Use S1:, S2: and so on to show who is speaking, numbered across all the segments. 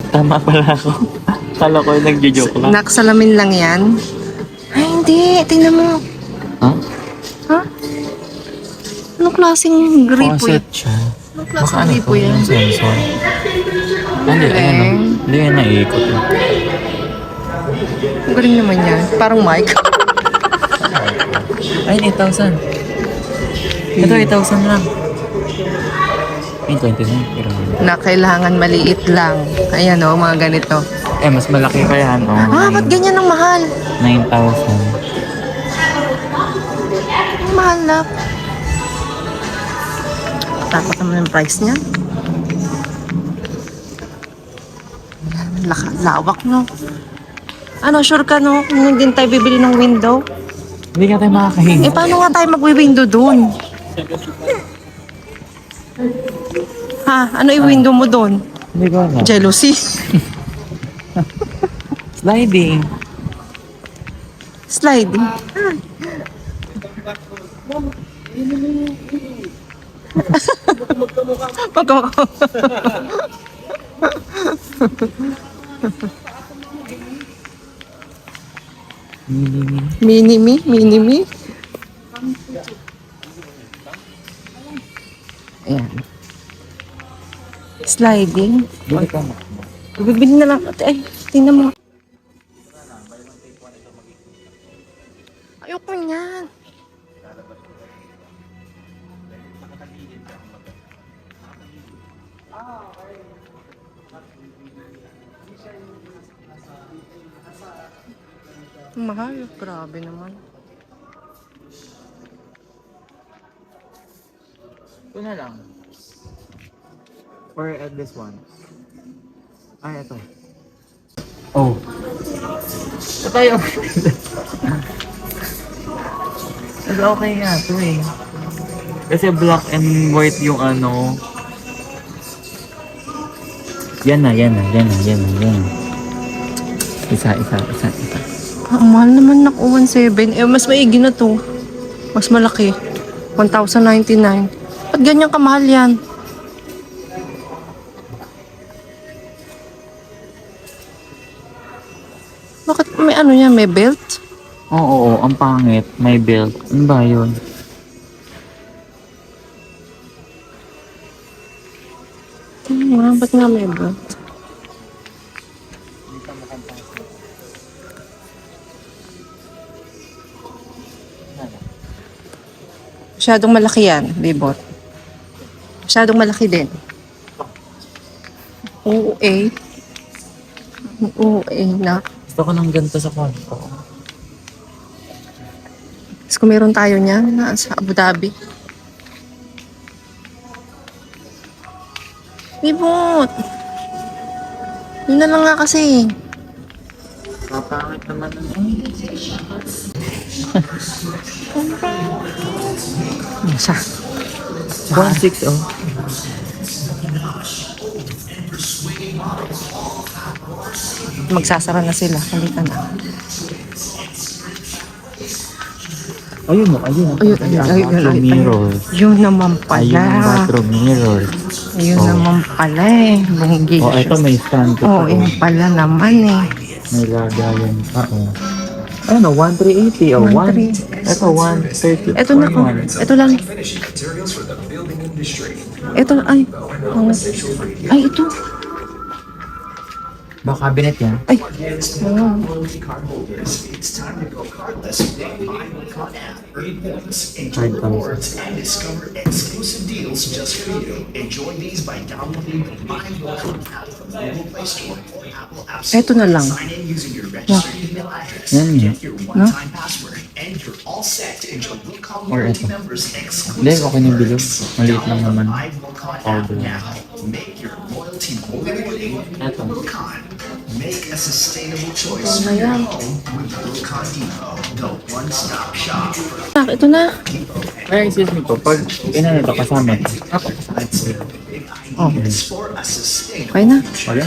S1: Tama pala ako. Kala ko yung nagjo-joke lang.
S2: Naksalamin lang yan. Ay, hindi. Tingnan mo.
S1: Ha?
S2: Ha? Anong klaseng gripo yan?
S1: Faucet siya.
S2: Anong
S1: Baka
S2: klaseng
S1: ano
S2: gripo
S1: to?
S2: yan?
S1: Yung sensor. Hindi, ayan o. Hindi yan naiikot.
S2: Ang galing naman yan. Parang mic.
S1: Ayun, 8,000. Ito, 8,000 lang. Ayun, 29. Pero...
S2: Na kailangan maliit lang. Ayan o, mga ganito.
S1: mas malaki pa yan. Oh,
S2: Ba't ganyan ang mahal?
S1: 9,000.
S2: Ang mahal na. Tapos naman yung price niya. Lawak, no? Ano, sure ka, no? Kung hindi tayo bibili ng window?
S1: Hindi ka tayo makakahinga.
S2: Paano nga tayo magwi-window dun? Ha? Ano i-window mo dun?
S1: Hindi ko alam.
S2: Jealousy?
S1: Sliding.
S2: Sliding? Magkamukha. Mini-me? Ayan. Sliding.
S1: Bili ka na.
S2: Bibili na lang. Ay, tingnan mo. Ayoko yan. Mahal. Grabe naman.
S1: Ito na lang. Or at this one. Ay, ito. Oh. Ito tayo. Mas okay nga ito eh. Kasi black and white yung ano. Yan na. Isa.
S2: Ang mahal naman na 1,700. Mas maigi na to. Mas malaki. 1,099. Ba't ganyan kamahal yan? Bakit may ano yan? May belt?
S1: Oo, ang pangit. May belt. Ano ba yun?
S2: Ba't nga may belt? Masyadong malaki yan, bibot. Masyadong malaki din. Oo, na.
S1: Gusto ko ng ganito sa kwarto.
S2: Tapos kung meron tayo niyan, sa Abu Dhabi. Bibot! Yun na lang nga kasi.
S1: Papangit naman
S2: Isa.
S1: 1.6 oh.
S2: Magsasara na sila. Halika na.
S1: Ayun. Bathroom mirrors.
S2: Yun naman
S1: Ayun ang
S2: pala.
S1: bathroom mirrors.
S2: Ayun
S1: Oh.
S2: naman pala eh. Bunggi.
S1: Oh, ito may stand.
S2: Oo, yun pala naman eh.
S1: May lagayan pa oh. Ano, 1,380 oh.
S2: 1,380.
S1: Ito, 130.
S2: Ito na ko. Ito lang. Ito, ay. Oh. Ay, ito.
S1: Baka cabinet yan.
S2: Ay.
S1: Card comes.
S3: And discover exclusive deals just for you. Enjoy these by downloading the My Welcome app from Google Play Store or Apple App Store.
S2: Ito na lang.
S3: Sign in using your registered email address.
S1: Yan yun.
S3: Get your one-time password, and you're all set to enjoy Wilcom
S1: Or
S3: loyalty
S1: ito.
S3: members'
S1: Hindi,
S3: exclusive
S1: okay na yung bilog. Maliit lang naman.
S3: My Wilcom app
S1: Order.
S3: now. Make your loyalty more rewarding with
S1: Ito.
S3: Wilcom. Make a sustainable choice for your home with Wilcom Depot, the one-stop shop for
S2: Ito na.
S1: Ay, excuse me po. Pag inanito kasama.
S2: Oh.
S3: for a sustainable
S2: Okay na.
S1: Okay.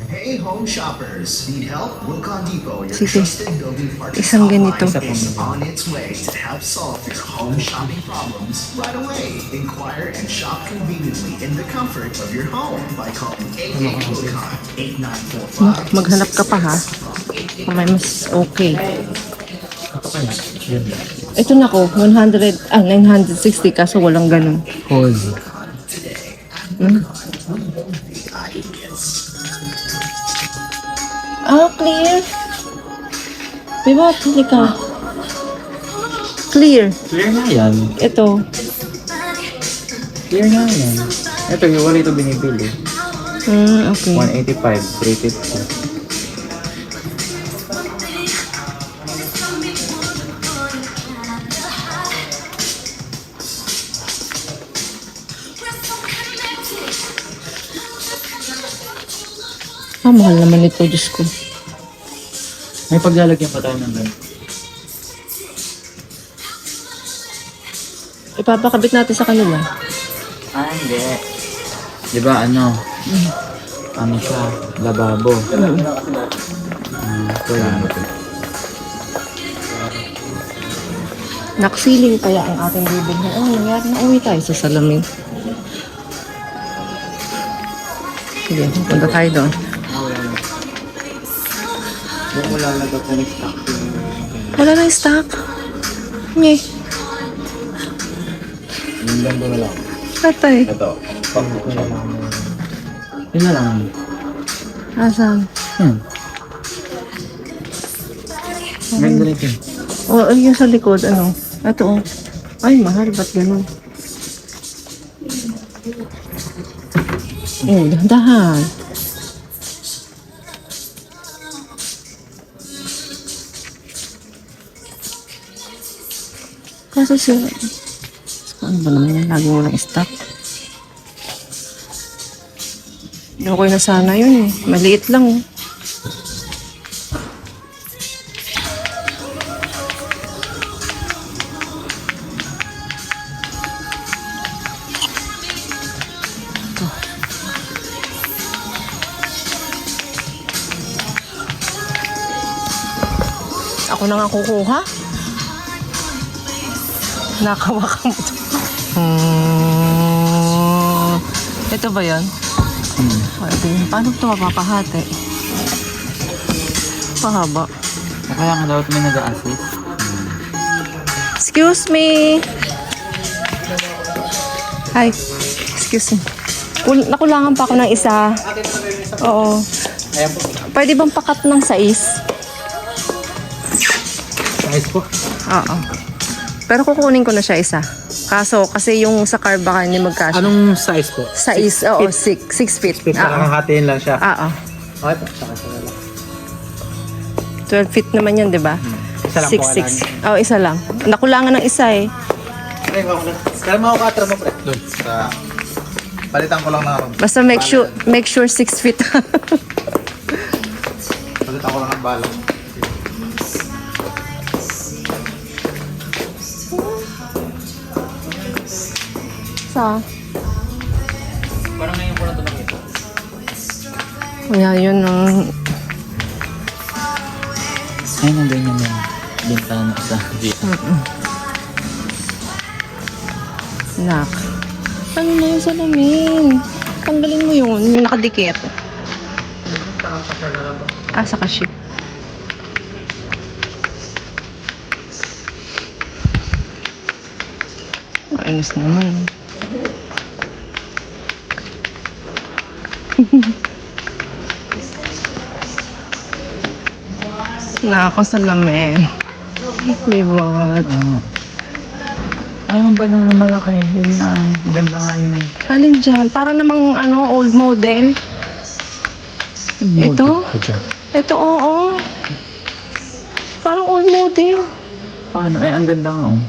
S3: Hey, home home shoppers. Need help? Wilcon Depot, your
S2: Sige.
S3: trusted building partner
S2: Isang ganito.
S3: is on its way to help solve your home shopping problems right away. Inquire and shop conveniently in the comfort of your home by calling 88 Wilcon 8945.
S2: Maghanap ka pa ha. Kung may mas okay.
S1: Ito kaya. Yun.
S2: Ito na ko, 960 kaso walang ganun.
S1: Cozy.
S2: Clear. Diba, pili ka. Clear.
S1: Clear na yan.
S2: Ito.
S1: Clear na yan. Ito, wala ito binibili.
S2: Okay.
S1: 185, 350.
S2: Mahal naman ito, Diyos ko.
S1: May paglalagyan pa tayo ng ganun.
S2: Ipapakabit natin sa kanila.
S1: Hindi. Di ba ano? Ano siya? Lababo. Ito yan.
S2: Naksiling kaya ang ating bibilhin. Nangyari na uwi tayo sa salamin. Sige, punta tayo doon.
S1: Yung wala na daw kung stock.
S2: Wala na yung stock. Nye.
S1: Yung lang na lang.
S2: Tatay.
S1: Ito. Yun na lang.
S2: Asan?
S1: Ganda nito.
S2: Yung sa likod, ano? Ito, Ay, mahal. Ba't ganun? Dahan. Kaso siya, ano ba naman yan? Lagi mo lang stock. Okay na sana yun eh. Maliit lang eh. Ako na nga kukuha. Nakawaka mo ito. Ito ba yan? Paano ito mapapahati? Pahaba.
S1: Kaya nga dapat may nag-a-assist.
S2: Excuse me. Hi. Excuse me. Nakulangan pa ako ng isa. Oo. Pwede bang pakat ng sais?
S1: Size po.
S2: Oo. Pero kukunin ko na siya isa. Kaso, kasi yung sa car baka hindi magkasya.
S1: Anong size po?
S2: Sais, oo, 6 feet. Oo.
S1: Nakahatiin lang siya.
S2: Oo.
S1: Okay po. Saka na lang.
S2: 12 feet naman yun, di ba?
S1: Isa lang po.
S2: 6'6". Oo, isa lang. Nakulangan ng isa eh.
S4: Kaya mga katro mo, pre. Doon. Sa... Palitan ko lang na ako.
S2: Basta make sure 6 feet.
S4: Palitan ko lang ng balong.
S2: Sa?
S1: Parang ngayon ko na ito nakita.
S2: Kaya yun ang...
S1: Ay, nandiyan yun yung bintana sa dito.
S2: Nak. Ano na yung salamin? Tanggalin mo yun, yung nakadikit. Sa cashier. Ayos naman. Nakakasalamin. Libot.
S1: Ayaw ba na malaki? Yun na. Ganda nga yun eh.
S2: Alin dyan? Para namang old model. Ito? Ito, oo. Parang old model.
S1: Paano? Eh, ang ganda nga oh.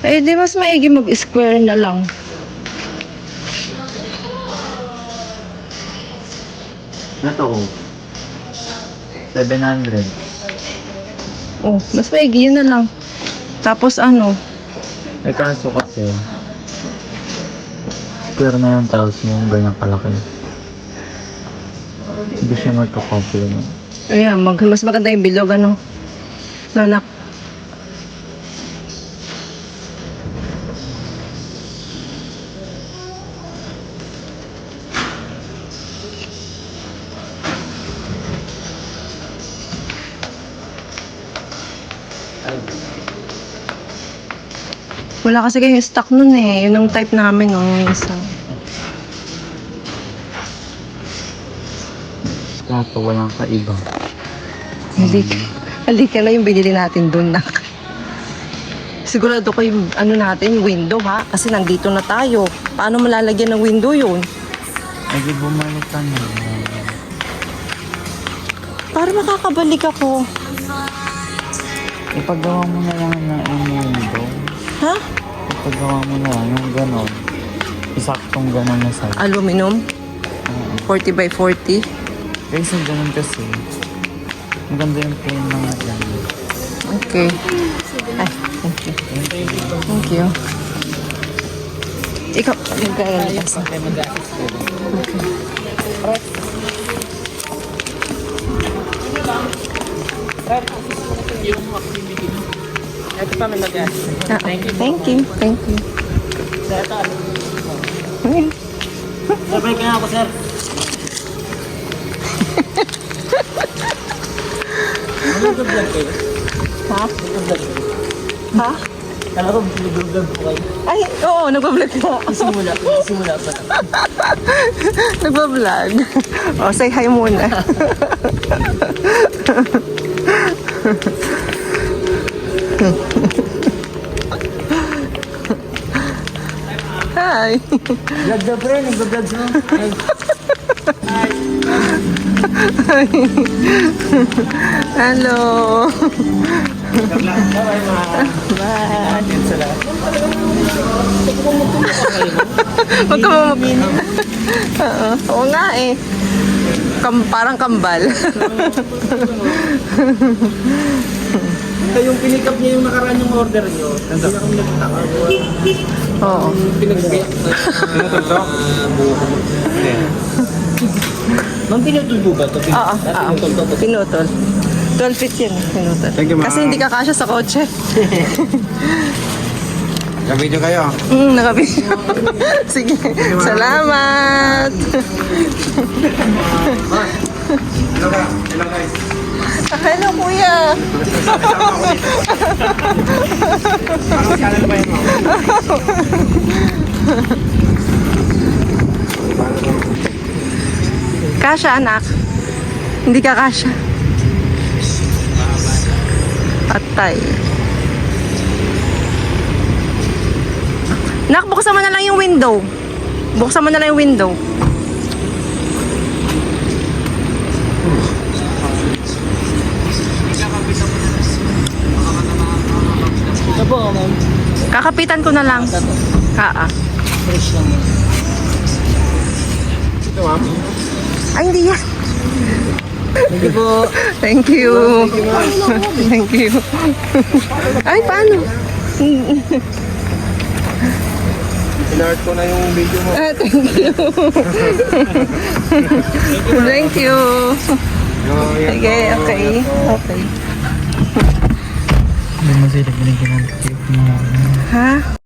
S2: Eh, di mas maigi mag-square na lang.
S1: Ito oh. 700.
S2: Oh, mas maigi yun na lang. Tapos ano?
S1: Eh, kaso kasi square na yung tiles mo, ganyan kalaki. Hindi siya magka-complement.
S2: Ayan, mas maganda yung bilog, ano? Nanak. Wala kasi kayong stock nun eh. Yun ang type namin, no? Yung isa.
S1: Kaso walang kaiba.
S2: Halika na yung binili natin dun, nak. Sigurado ko yung ano natin, yung window, ha? Kasi nandito na tayo. Paano malalagyan ng window yun?
S1: Ay, di bumalik ka na.
S2: Para makakabalik ako.
S1: Ipagawa mo na lang na yung window.
S2: Ha?
S1: Ipagawa mo na lang yung ganon. Isaktong ganon na size.
S2: Aluminum? 40 by 40?
S1: Kasi ganon kasi. Maganda yung plain ng yan.
S2: Okay. Ay, thank you. Thank you. Ikaw, magkakalas.
S5: Ito pa may mag-aas.
S2: Thank you. Thank you.
S5: Sabay ka nga ako, sir. Mag-vlog kayo?
S2: Ha?
S5: Mag-vlog kayo?
S2: Ha?
S5: Kala ko mag-vlog po kayo.
S2: Ay, oo, nagbablog ka.
S5: Simula pa na.
S2: Nagbablog. O, say hi muna. Hi.
S5: Vlog daw pre, nag-vlog mo.
S2: Hello.
S5: Bye-bye mga.
S2: Bye.
S5: Salamat.
S2: Magkamamag. Oo nga eh. Parang kambal.
S5: Yung pinikap niya yung nakaraan yung order niyo. Hindi na kami nagtaka.
S2: Oo.
S5: Pinagbiyak na. Ma'am, pinutulbo ba ito?
S2: Oo. Pinutol. 12 feet yan. Pinutol.
S1: Thank you, ma'am.
S2: Kasi hindi ka kasya sa kotse.
S1: Naka-video kayo.
S2: Nakabidyo. Sige. Salamat. Hello, kuya. Kasya, anak. Hindi ka kasya. Patay. Nak, buksan mo na lang yung window. Buksan mo na lang yung window.
S5: Ito po, ma'am.
S2: Kakapitan ko na lang.
S5: Fresh lang mo.
S2: Ay, hindi yan.
S5: Thank you po.
S2: Thank you. Thank you. Ay, paano?
S4: Inart ko na yung video mo.
S2: Thank you. Thank you. Sige, okay. Okay.
S1: Hindi mo sila binigyan ng tip mo.
S2: Ha?